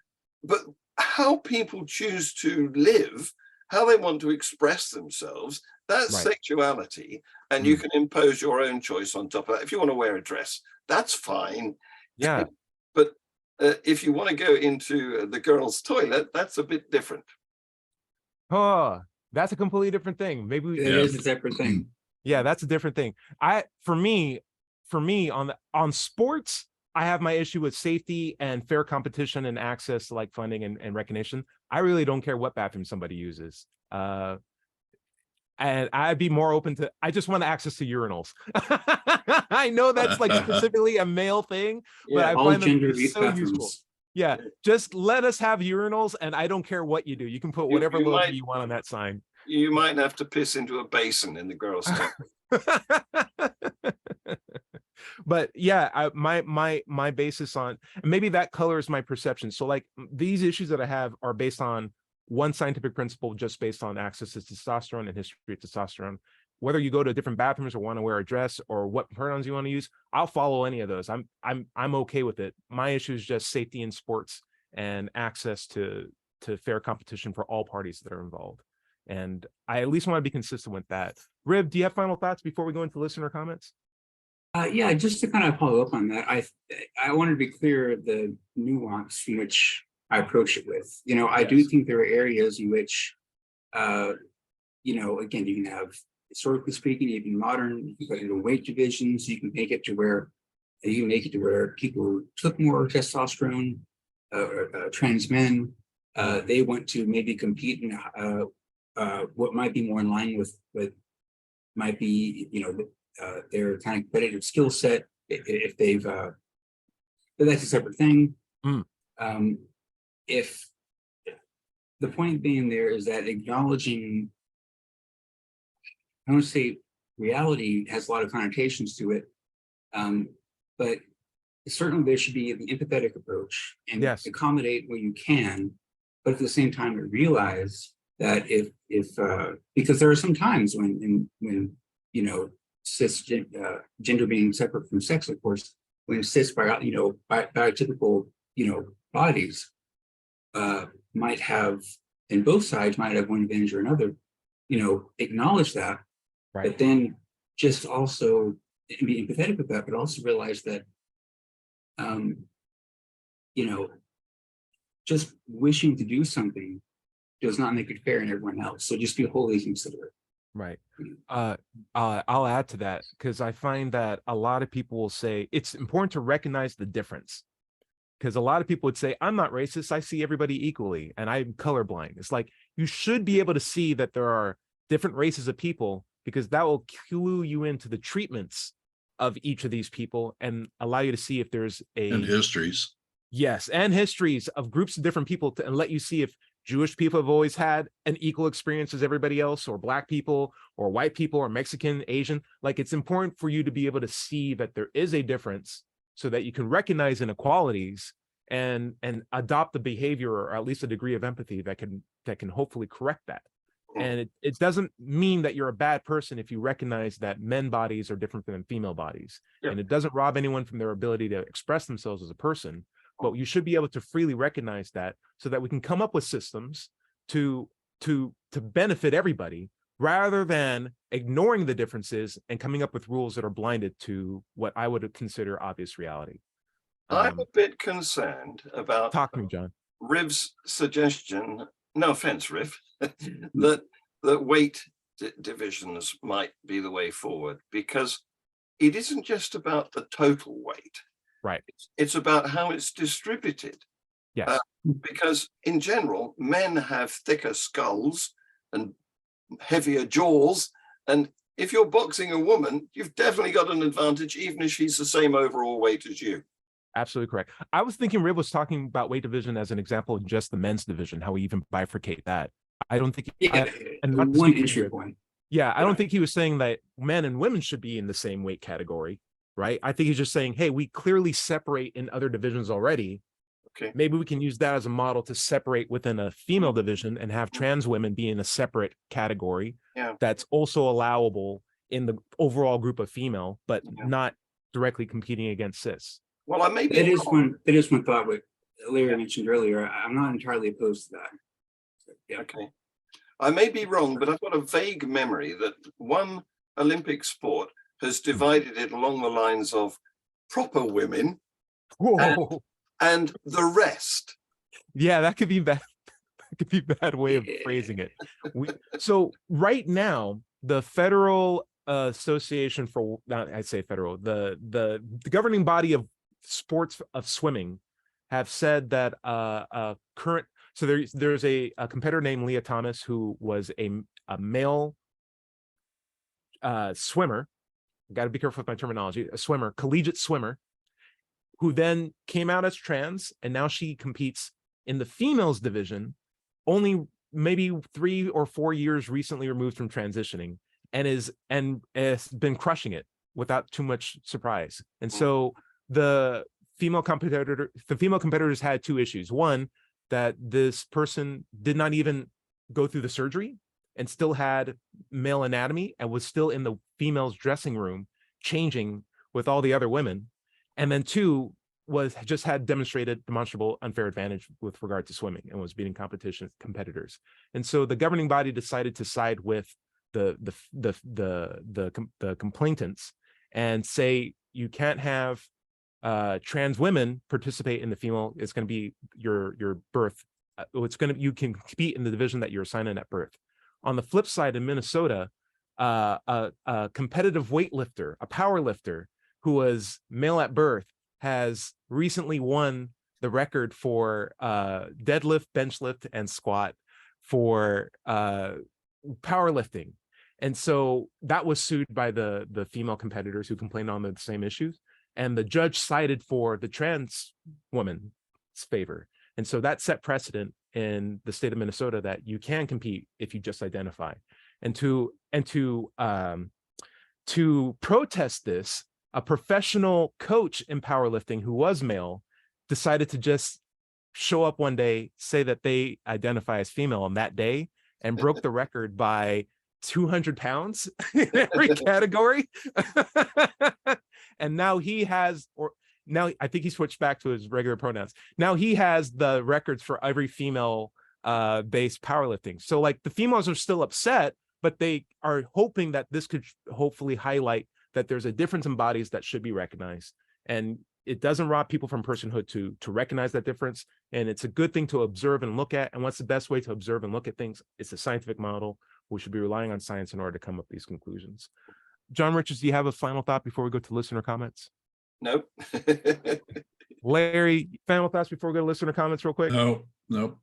but how people choose to live, how they want to express themselves, that's sexuality, and you can impose your own choice on top of that. If you want to wear a dress, that's fine. Yeah. But if you want to go into the girls' toilet, that's a bit different. Oh, that's a completely different thing. Maybe it is a separate thing. Yeah, that's a different thing. For me on sports, I have my issue with safety and fair competition and access to like funding and recognition. I really don't care what bathroom somebody uses. And I'd be more open to, I just want access to urinals. I know that's like specifically a male thing, but I find them so useful. Yeah, just let us have urinals, and I don't care what you do. You can put whatever logo you want on that sign. You might have to piss into a basin in the girls' toilet. But yeah, my basis on, maybe that colors my perception. So like these issues that I have are based on one scientific principle, just based on access to testosterone and history of testosterone. Whether you go to different bathrooms or want to wear a dress or what pronouns you want to use, I'll follow any of those. I'm okay with it. My issue is just safety in sports and access to fair competition for all parties that are involved. And I at least want to be consistent with that. Riv, do you have final thoughts before we go into listener comments? Yeah, just to kind of follow up on that, I want to be clear of the nuance in which I approach it with. I do think there are areas in which, again, you can have, historically speaking, even modern, you can weight divisions, you can make it to where people took more testosterone, trans men, they want to maybe compete in what might be more in line with might be, their kind of competitive skill set, if they've, but that's a separate thing. If the point being there is that acknowledging, I don't say reality has a lot of connotations to it, but certainly there should be the empathetic approach and Yes. accommodate where you can, but at the same time realize that if because there are some times when you know gender being separate from sex, of course, when cis biotypical bodies might have, and both sides might have one advantage or another, acknowledge that, Right. but then just also be empathetic with that, but also realize that just wishing to do something does not make it fair in everyone else. So just be wholly considerate. Right. I'll add to that, because I find that a lot of people will say it's important to recognize the difference. Because a lot of people would say, I'm not racist, I see everybody equally, and I'm colorblind. It's like, you should be able to see that there are different races of people, because that will clue you into the treatments of each of these people and allow you to see if there's And histories. Yes, and histories of groups of different people, and let you see if Jewish people have always had an equal experience as everybody else, or Black people, or white people, or Mexican, Asian. Like, it's important for you to be able to see that there is a difference, so that you can recognize inequalities and adopt the behavior, or at least a degree of empathy that can hopefully correct that. And it doesn't mean that you're a bad person if you recognize that men bodies are different than female bodies. And it doesn't rob anyone from their ability to express themselves as a person. But you should be able to freely recognize that, so that we can come up with systems to benefit everybody, rather than ignoring the differences and coming up with rules that are blinded to what I would consider obvious reality. I'm a bit concerned about Talk to me, John. Riv's suggestion, no offense, Riv, that weight divisions might be the way forward, because it isn't just about the total weight. Right. It's about how it's distributed. Yes. Because in general, men have thicker skulls and heavier jaws. And if you're boxing a woman, you've definitely got an advantage, even if she's the same overall weight as you. Absolutely correct. I was thinking Riv was talking about weight division as an example of just the men's division, how we even bifurcate that. I don't think one entry point. Yeah, I don't think he was saying that men and women should be in the same weight category. Right. I think he's just saying, hey, we clearly separate in other divisions already. Okay. Maybe we can use that as a model to separate within a female division and have trans women be in a separate category. Yeah. That's also allowable in the overall group of female, but not directly competing against cis. Well, I may be. That is one thought what Larry mentioned earlier. I'm not entirely opposed to that. So, yeah. Okay. I may be wrong, but I've got a vague memory that one Olympic sport has divided it along the lines of proper women and the rest. Yeah, that could be bad. That could be a bad way of phrasing it. So right now, the Federal Association for, I'd say federal, the governing body of sports of swimming have said that so there's a competitor named Leah Thomas, who was a male swimmer. Got to be careful with my terminology, a swimmer, collegiate swimmer, who then came out as trans, and now she competes in the females division, only maybe 3 or 4 years recently removed from transitioning, and has been crushing it without too much surprise. And so the female competitors had 2 issues. One, that this person did not even go through the surgery and still had male anatomy and was still in the female's dressing room changing with all the other women. And then 2, was just had demonstrated demonstrable unfair advantage with regard to swimming and was beating competitors. And so the governing body decided to side with the complainants and say, you can't have trans women participate in the female. It's going to be your birth. You can compete in the division that you're assigned in at birth. On the flip side, in Minnesota, a competitive weightlifter, a power lifter who was male at birth, has recently won the record for deadlift, bench lift, and squat for powerlifting. And so that was sued by the female competitors who complained on the same issues. And the judge sided for the trans woman's favor. And so that set precedent in the state of Minnesota that you can compete if you just identify. And to protest this, a professional coach in powerlifting who was male decided to just show up one day, say that they identify as female on that day, and broke the record by 200 pounds in every category. And now he has, or now I think he switched back to his regular pronouns. Now he has the records for every female based powerlifting. So like the females are still upset, but they are hoping that this could hopefully highlight that there's a difference in bodies that should be recognized. And it doesn't rob people from personhood to recognize that difference. And it's a good thing to observe and look at. And what's the best way to observe and look at things? It's a scientific model. We should be relying on science in order to come up with these conclusions. John Richards, do you have a final thought before we go to listener comments? Nope. Larry, final thoughts before we go to listener comments real quick? No, nope.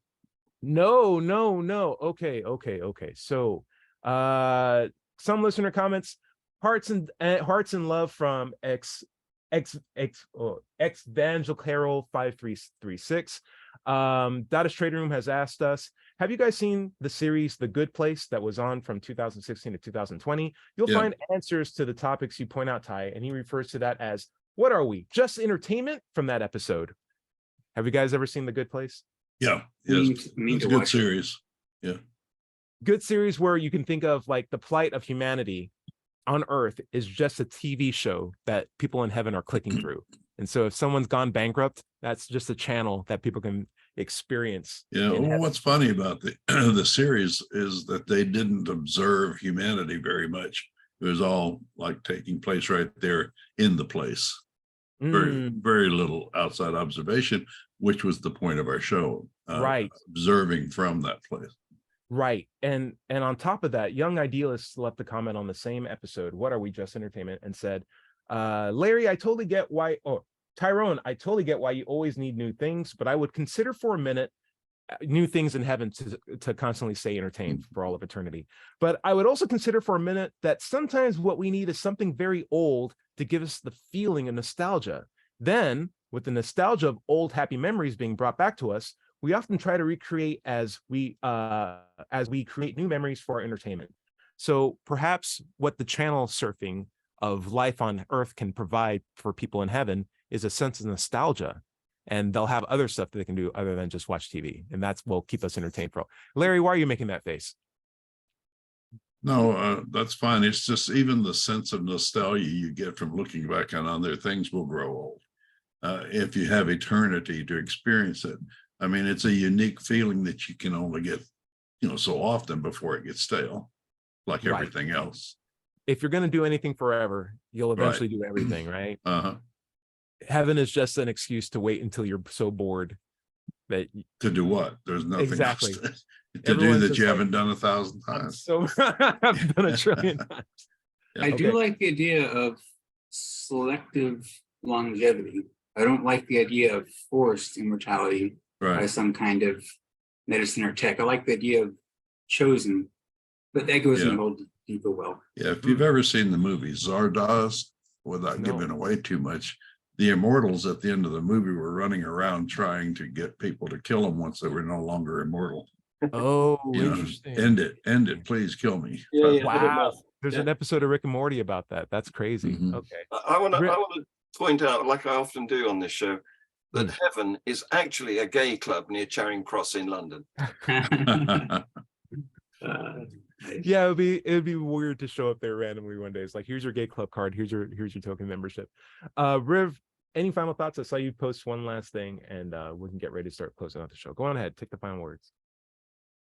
No. Okay. So some listener comments, hearts and love from Evangel Carol 5336. Dada's Trading Room has asked us, have you guys seen the series The Good Place that was on from 2016 to 2020? You'll find answers to the topics you point out, Ty, and he refers to that as, what are we, just entertainment from that episode? Have you guys ever seen The Good Place? Yeah, yes, it's a good series. Yeah, good series where you can think of like the plight of humanity on Earth is just a TV show that people in heaven are clicking through. And so if someone's gone bankrupt, that's just a channel that people can experience. Yeah. Well, what's funny about the the series is that they didn't observe humanity very much. It was all like taking place right there in the place. Very little outside observation, which was the point of our show. Right. Observing from that place. Right. And on top of that, Young Idealists left a comment on the same episode, What Are We, Just Entertainment, and said, Larry, I totally get why, Tyrone, I totally get why you always need new things, but I would consider for a minute new things in heaven to constantly stay entertained for all of eternity. But I would also consider for a minute that sometimes what we need is something very old to give us the feeling of nostalgia. Then, with the nostalgia of old happy memories being brought back to us, we often try to recreate as we create new memories for our entertainment. So perhaps what the channel surfing of life on Earth can provide for people in heaven is a sense of nostalgia, and they'll have other stuff that they can do other than just watch TV, and that's will keep us entertained. Larry, why are you making that face? No, that's fine. It's just even the sense of nostalgia you get from looking back on their things will grow old. If you have eternity to experience it. I mean, it's a unique feeling that you can only get, so often before it gets stale, like everything else. If you're going to do anything forever, you'll eventually do everything, right? Heaven is just an excuse to wait until you're so bored that to do what? There's nothing else to Everyone's do that you haven't done 1,000 times. So I've done 1 trillion times. I do like the idea of selective longevity. I don't like the idea of forced immortality by some kind of medicine or tech. I like the idea of chosen, but that goes in a whole deeper well. Yeah, if you've ever seen the movie Zardoz, without giving away too much, the immortals at the end of the movie were running around trying to get people to kill them once they were no longer immortal. Oh, interesting. End it, please kill me. Wow. There's an episode of Rick and Morty about that. That's crazy. Okay. I want to point out, like I often do on this show, that heaven is actually a gay club near Charing Cross in London. Yeah, it'd be weird to show up there randomly one day. It's like, here's your gay club card, here's your token membership. Riv, any final thoughts? I saw you post one last thing, and we can get ready to start closing out the show. Go on ahead, take the final words.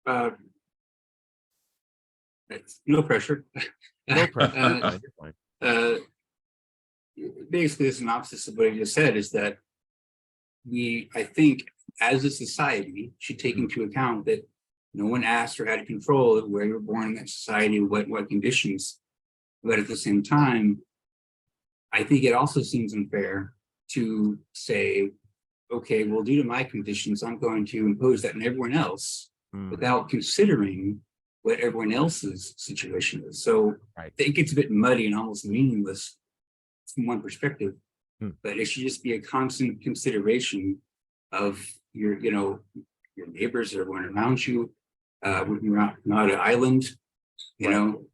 No pressure. No pressure. Basically, the synopsis of what you just said is that I think, as a society, should take into account that no one asked or had control of where you were born in that society, what conditions. But at the same time, I think it also seems unfair to say, okay, well, due to my conditions, I'm going to impose that on everyone else without considering what everyone else's situation is. So it gets a bit muddy and almost meaningless from one perspective, but it should just be a constant consideration of your neighbors, everyone around you. You're not an island, and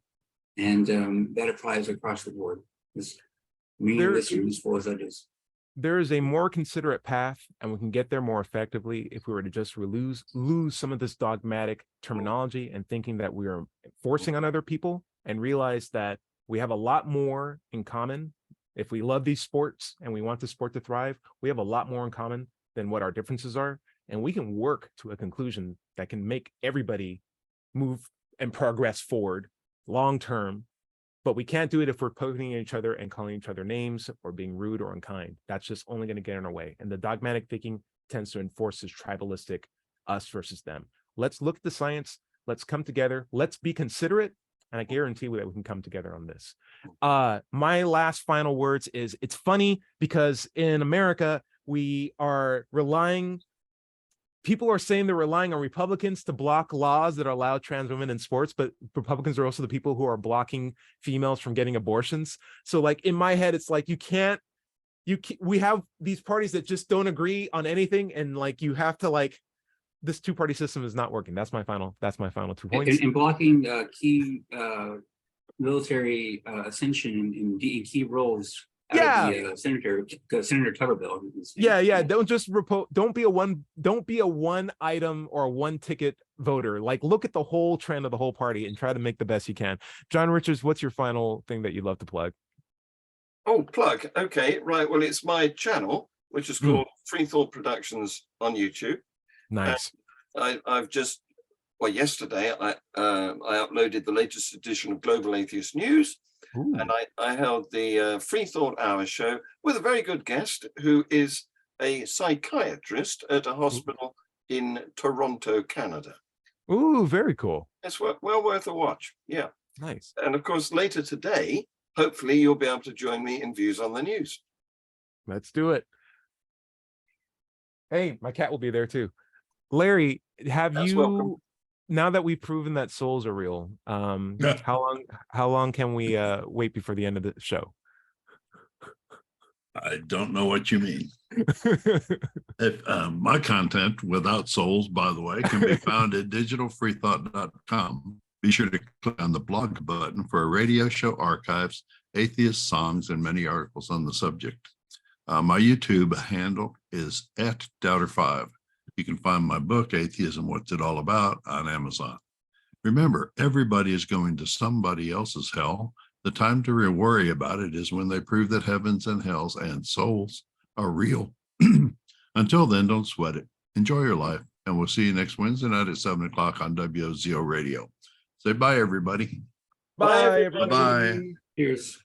that applies across the board. meaningless or useful as that is. There is a more considerate path, and we can get there more effectively if we were to just lose some of this dogmatic terminology and thinking that we are forcing on other people, and realize that we have a lot more in common. If we love these sports and we want the sport to thrive, we have a lot more in common than what our differences are, and we can work to a conclusion that can make everybody move and progress forward long term. But we can't do it if we're poking at each other and calling each other names or being rude or unkind. That's just only going to get in our way. And the dogmatic thinking tends to enforce this tribalistic us versus them. Let's look at the science. Let's come together. Let's be considerate. And I guarantee that we can come together on this. My last final words is, it's funny because in America, we are relying, people are saying they're relying on Republicans to block laws that allow trans women in sports, but Republicans are also the people who are blocking females from getting abortions. So like in my head, it's like, we have these parties that just don't agree on anything. And like, you have to like, this two-party system is not working. That's my final 2 points. And blocking key military ascension in key roles. Out of the Senator Tuberville. Yeah. Don't be a one item or a one ticket voter. Like, look at the whole trend of the whole party and try to make the best you can. John Richards, what's your final thing that you'd love to plug? Oh, plug. Okay, right. Well, it's my channel, which is called Free Thought Productions on YouTube. Nice. I've just, well, yesterday I uploaded the latest edition of Global Atheist News. Ooh. And I held the Free Thought Hour show with a very good guest who is a psychiatrist at a hospital in Toronto, Canada. Ooh, very cool. It's well worth a watch. Yeah. Nice. And of course, later today, hopefully you'll be able to join me in Views on the News. Let's do it. Hey, my cat will be there too. Larry, welcome. Now that we've proven that souls are real, how long can we wait before the end of the show? I don't know what you mean. If my content without souls, by the way, can be found at digitalfreethought.com. Be sure to click on the blog button for a radio show archives, atheist songs, and many articles on the subject. My YouTube handle is @Doubter5. You can find my book, Atheism, What's It All About, on Amazon. Remember, everybody is going to somebody else's hell. The time to worry about it is when they prove that heavens and hells and souls are real. Until then, don't sweat it. Enjoy your life, and we'll see you next Wednesday night at 7 o'clock on WOZO Radio. Say bye, everybody. Bye, everybody. Bye. Cheers.